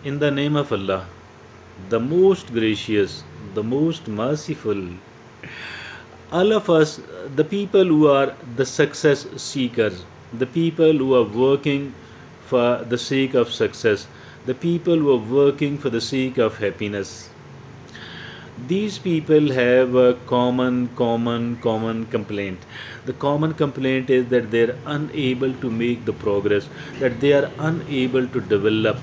In the name of Allah, the most gracious, the most merciful, all of us, the people who are the success seekers, the people who are working for the sake of success, the people who are working for the sake of happiness, these people have a common complaint. The common complaint is that they are unable to make the progress, that they are unable to develop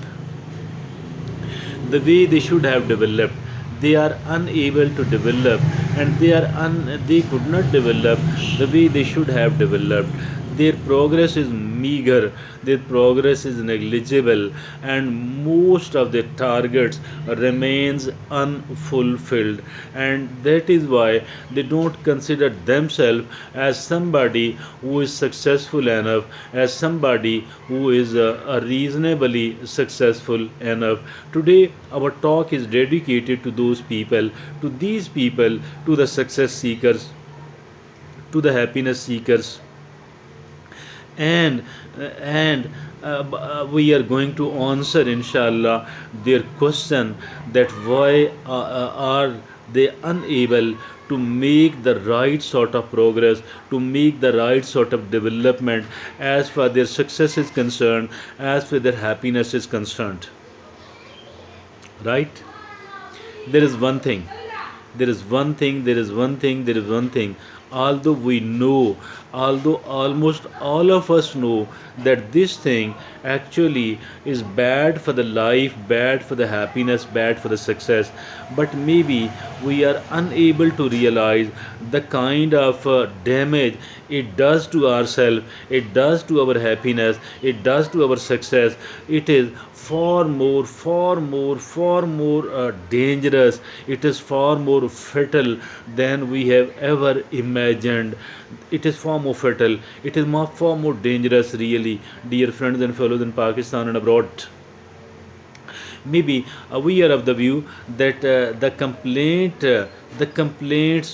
the way they should have developed. They are unable to develop, and they could not develop the way they should have developed. Their progress is meager, their progress is negligible, and most of their targets remains unfulfilled. And that is why they don't consider themselves as somebody who is successful enough, as somebody who is reasonably successful enough. Today, our talk is dedicated to those people, to these people, to the success seekers, to the happiness seekers, and we are going to answer inshallah their question that why are they unable to make the right sort of progress, to make the right sort of development as far their success is concerned, as far their happiness is concerned. Right? There is one thing, there is one thing. Although we know, although almost all of us know that this thing actually is bad for the life, bad for the happiness, bad for the success, but maybe we are unable to realize the kind of damage it does to ourselves, it does to our happiness, it does to our success. It is far more dangerous. It is far more fatal than we have ever imagined. It is far more fatal. It is far more dangerous, really, dear friends and fellows in Pakistan and abroad. Maybe we are of the view that the complaints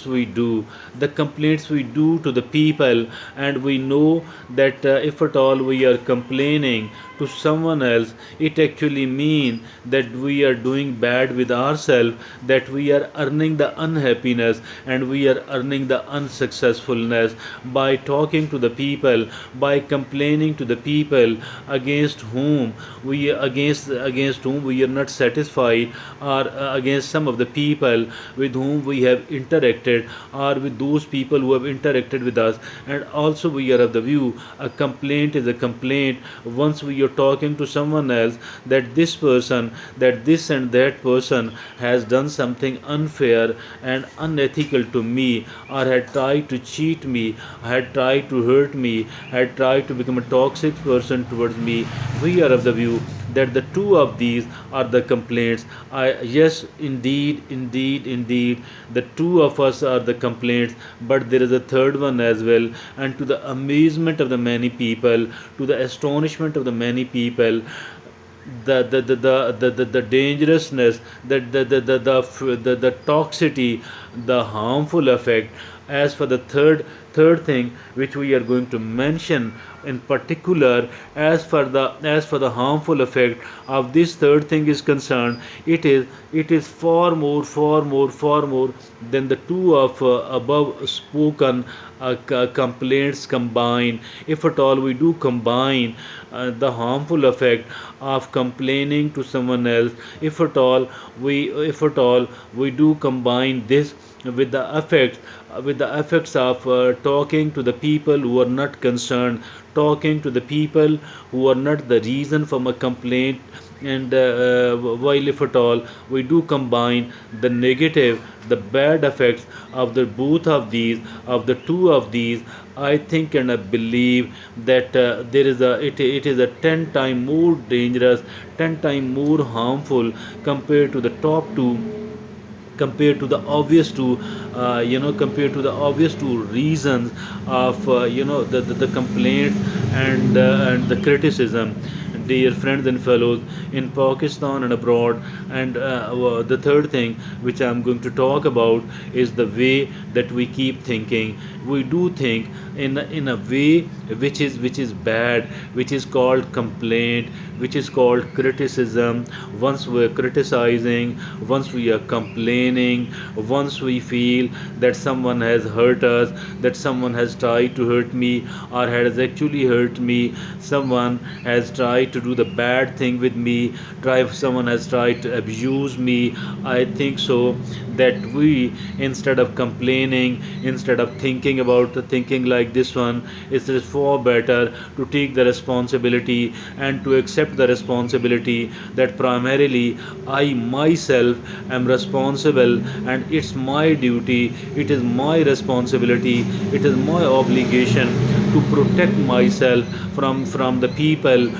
we do, the complaints we do to the people, and we know that if at all we are complaining to someone else, it actually means that we are doing bad with ourselves, that we are earning the unhappiness and we are earning the unsuccessfulness by talking to the people, by complaining to the people against whom we are not satisfied, or against some of the people with whom we have interacted, or with those people who have interacted with us. And also we are of the view a complaint is a complaint once we are talking to someone else that this person, that this and that person has done something unfair and unethical to me, or had tried to cheat me, had tried to hurt me, had tried to become a toxic person towards me. We are of the view that the two of these are the complaints. Yes, indeed, the two of us are the complaints, but there is a third one as well. And to the amazement of the many people, to the astonishment of the many people, the dangerousness, the toxicity, the harmful effect. As for the third thing which we are going to mention in particular, as for the harmful effect of this third thing is concerned, it is far more than the two of above spoken complaints combined. If at all we do combine the harmful effect of complaining to someone else, if at all we do combine this with the effects of talking to the people who are not concerned, talking to the people who are not the reason for my complaint, and while if at all we do combine the negative, the bad effects of the both of these, of the two of these, I think and I believe that it is a 10 time more dangerous, 10 time more harmful compared to the top two, compared to the obvious two, compared to the obvious two reasons of the complaint and the criticism. Dear friends and fellows in Pakistan and abroad. And the third thing which I'm going to talk about is the way that we keep thinking. We do think in a way which is bad, which is called complaint, which is called criticism. Once we are criticizing, once we are complaining, once we feel that someone has hurt us, that someone has tried to hurt me or has actually hurt me, someone has tried to do the bad thing with me, someone has tried to abuse me, I think so that we, instead of complaining, instead of thinking about the thinking like this one, it is far better to take the responsibility and to accept the responsibility that primarily I myself am responsible, and it's my duty, it is my responsibility, it is my obligation to protect myself from the people,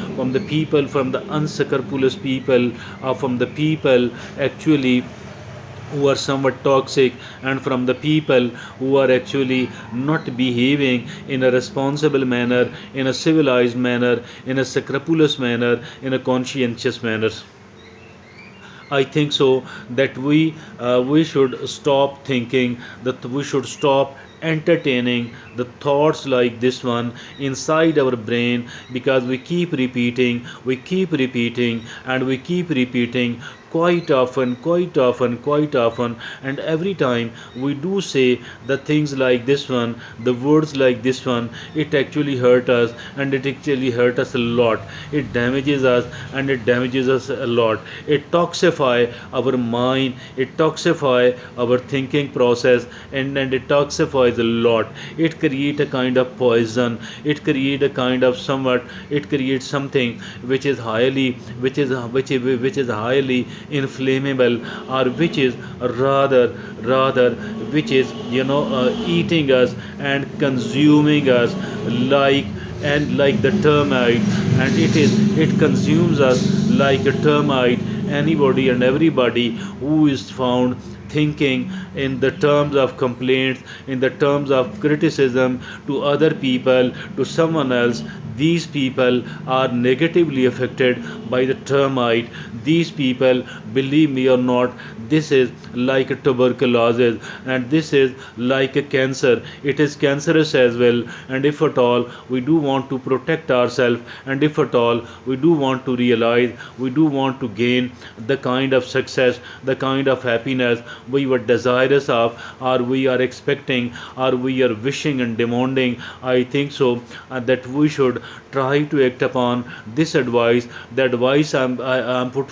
from the unscrupulous people, or from the people actually who are somewhat toxic, and from the people who are actually not behaving in a responsible manner, in a civilized manner, in a scrupulous manner, in a conscientious manner. I think so that we should stop thinking, that we should stop entertaining the thoughts like this one inside our brain, because we keep repeating, and we keep repeating quite often, quite often, and every time we do say the things like this one, the words like this one, it actually hurt us, and it actually hurt us a lot. It damages us, and it damages us a lot. It toxify our mind, it toxify our thinking process, and it toxifies a lot. It create a kind of poison, it create a kind of somewhat, it creates something which is highly, which is highly inflammable, or which is rather which is eating us and consuming us like, and like the termite, and it consumes us like a termite. Anybody and everybody who is found thinking in the terms of complaints, in the terms of criticism to other people, to someone else, these people are negatively affected by the termite. These people, believe me or not, this is like a tuberculosis, and this is like a cancer. It is cancerous as well. And if at all we do want to protect ourselves, and if at all we do want to realize, we do want to gain the kind of success, the kind of happiness we were desirous of, or we are expecting, or we are wishing and demanding, I think so that we should try to act upon this advice. The advice I'm putting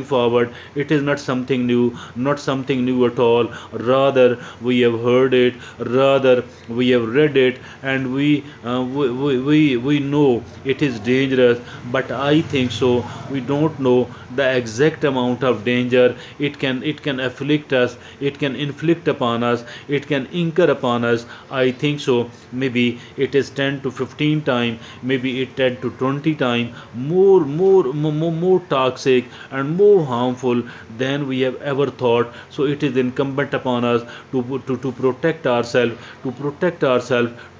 forward, it is not something new, not something new at all. Rather, we have heard it, rather we have read it, and we know it is dangerous. But I think so we don't know the exact amount of danger it can afflict us, it can inflict upon us, it can incur upon us. I think so maybe it is 10 to 15 times, maybe it 10 to 20 times more toxic and more harmful than we have ever thought. So it is incumbent upon us to protect ourselves,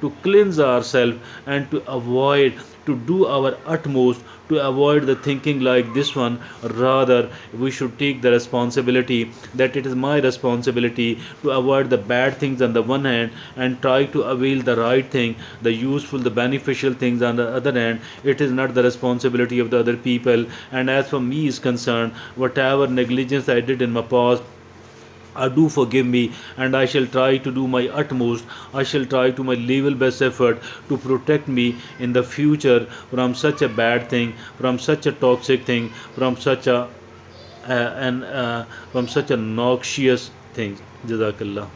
to cleanse ourselves, and to avoid, to do our utmost to avoid the thinking like this one. Rather, we should take the responsibility that it is my responsibility to avoid the bad things on the one hand, and try to avail the right thing, the useful, the beneficial things on the other hand. It is not the responsibility of the other people. And as for me is concerned, whatever negligence I did in my past, do forgive me, and I shall try to do my utmost. I shall try to my level best effort to protect me in the future from such a bad thing, from such a toxic thing, from such a noxious thing. Jazakallah.